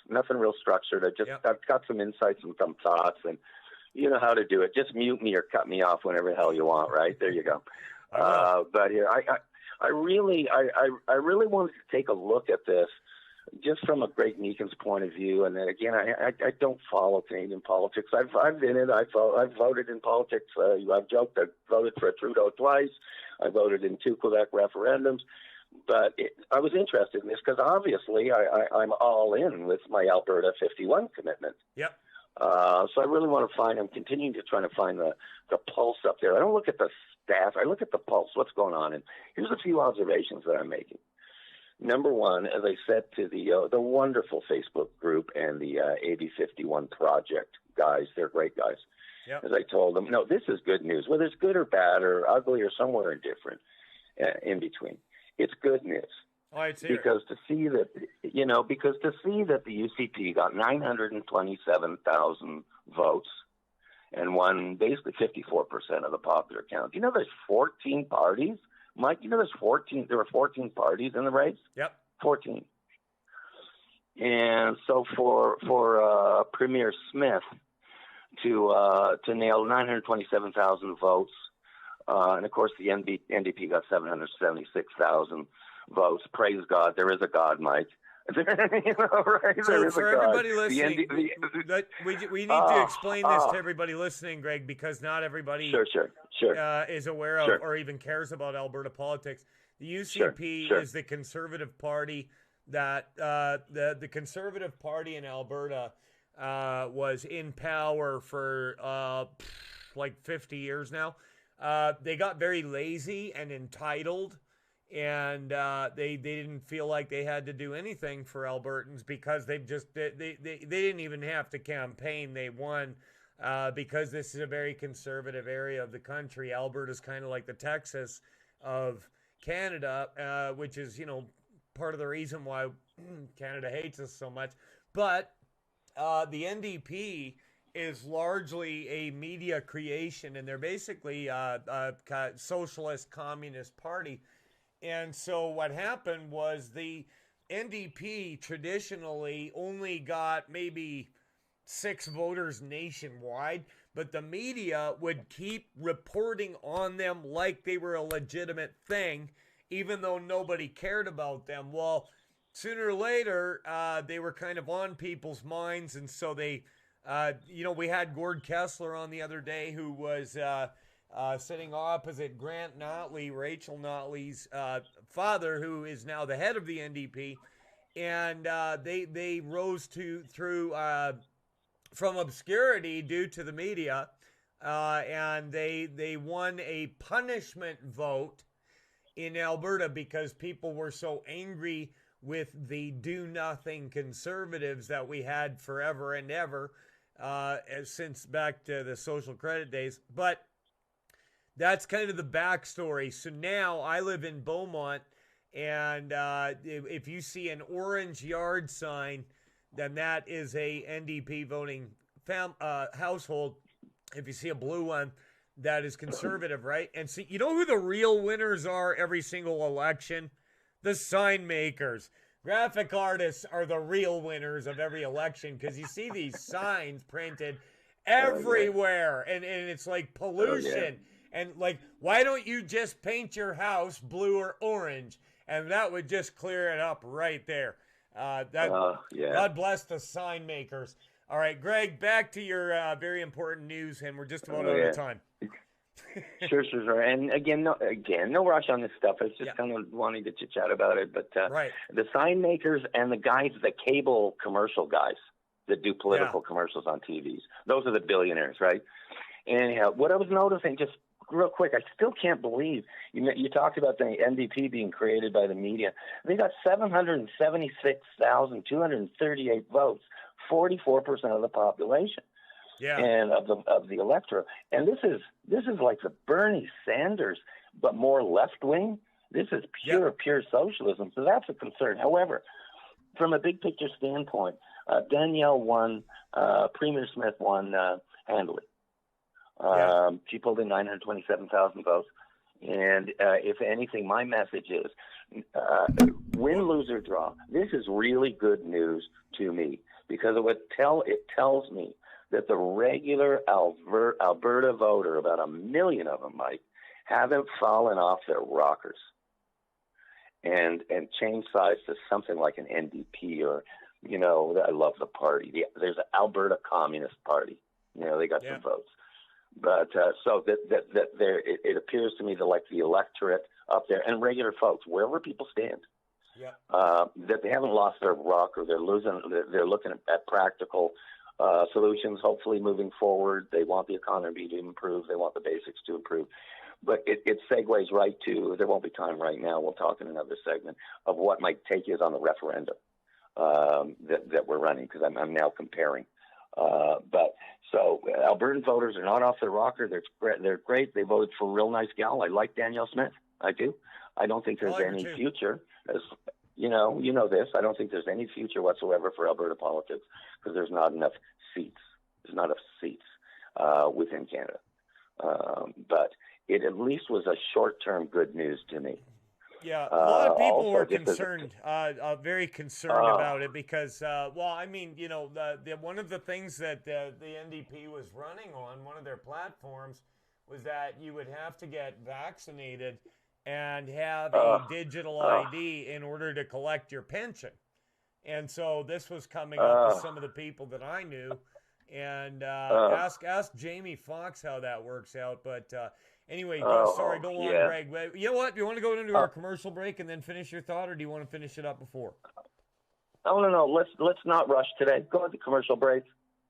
nothing real structured. I've got some insights and some thoughts, and you know how to do it. Just mute me or cut me off whenever the hell you want, right? There you go. But here, I really wanted to take a look at this just from a Greg Meakin's point of view. And then again, I don't follow Canadian politics. I've been in it. I've voted in politics. I've joked. I voted for Trudeau twice. I voted in 2 Quebec referendums. But I was interested in this because obviously I'm all in with my Alberta 51 commitment. Yep. So I really want to I'm continuing to try to find the pulse up there. I don't look at the stats. I look at the pulse, what's going on. And here's a few observations that I'm making. Number one, as I said to the wonderful Facebook group and the AB51 Project guys, they're great guys. Yep. As I told them, no, this is good news. Whether it's good or bad or ugly or somewhere indifferent in between, it's good news. Because to see that the UCP got 927,000 votes and won basically 54% of the popular count. You know, there's 14 parties. Mike, you know, there were 14 parties in the race. Yep. 14. And so for Premier Smith to nail 927,000 votes, and of course the NDP got 776,000 votes. Praise God, there is a God, Mike. You know, right? So for everybody listening, we need to explain this to everybody listening, Greg, because not everybody is aware of or even cares about Alberta politics. The UCP is the Conservative Party that the Conservative Party in Alberta was in power for like 50 years now. They got very lazy and entitled. And they didn't feel like they had to do anything for Albertans because they didn't even have to campaign. They won because this is a very conservative area of the country. Alberta's kind of like the Texas of Canada, which is, you know, part of the reason why Canada hates us so much. But the NDP is largely a media creation, and they're basically a socialist communist party. And so what happened was the NDP traditionally only got maybe 6 voters nationwide, but the media would keep reporting on them like they were a legitimate thing, even though nobody cared about them. Well, sooner or later, they were kind of on people's minds, and so they, we had Gord Kessler on the other day who was sitting opposite Grant Notley, Rachel Notley's father, who is now the head of the NDP, and they rose through from obscurity due to the media, and they won a punishment vote in Alberta because people were so angry with the do-nothing conservatives that we had forever and ever since back to the social credit days. But that's kind of the backstory. So now I live in Beaumont, and if you see an orange yard sign, then that is a NDP voting household. If you see a blue one, that is conservative, right? And see, you know who the real winners are every single election? The sign makers. Graphic artists are the real winners of every election because you see these signs printed everywhere, and it's like pollution. And like, why don't you just paint your house blue or orange? And that would just clear it up right there. God bless the sign makers. All right, Greg, back to your very important news, and we're just about out of time. Sure. And again, no rush on this stuff. I was just kind of wanting to chit-chat about it. But the sign makers and the guys, the cable commercial guys that do political commercials on TVs, those are the billionaires, right? Anyhow, what I was noticing, just real quick, I still can't believe you talked about the NDP being created by the media. They got 776,238 votes, 44% of the population, and of the electorate. And this is like the Bernie Sanders, but more left wing. This is pure socialism. So that's a concern. However, from a big picture standpoint, Danielle won. Premier Smith won handily. She pulled in 927,000 votes. And if anything, my message is win, lose, or draw. This is really good news to me because it tells me that the regular Alberta voter, about 1 million of them, Mike, haven't fallen off their rockers and changed sides to something like an NDP or, I love the party. There's an Alberta Communist Party. They got some votes. But so that there, it appears to me that like the electorate up there and regular folks, wherever people stand, that they haven't lost their rocker. They're looking at practical solutions, hopefully moving forward. They want the economy to improve. They want the basics to improve. But it segues right to, there won't be time right now, we'll talk in another segment, of what my take is on the referendum that we're running, because I'm now comparing. But so Albertan voters are not off their rocker. They're great. They voted for a real nice gal. I like Danielle Smith. I do. I don't think there's any future. As you know this. I don't think there's any future whatsoever for Alberta politics because there's not enough seats. There's not enough seats within Canada. But it at least was a short-term good news to me. Yeah, a lot of people were concerned, very concerned about it because, one of the things that the NDP was running on, one of their platforms, was that you would have to get vaccinated and have a digital ID in order to collect your pension. And so this was coming up with some of the people that I knew. And ask Jamie Foxx how that works out, but... Anyway, go on, Greg. You know what? Do you want to go into our commercial break and then finish your thought, or do you want to finish it up before? No. Let's not rush today. Go at the commercial break.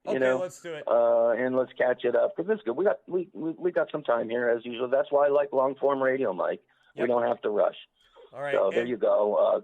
Let's do it. And let's catch it up because this is good. We got some time here as usual. That's why I like long form radio, Mike. Yep. We don't have to rush. All right. So there you go.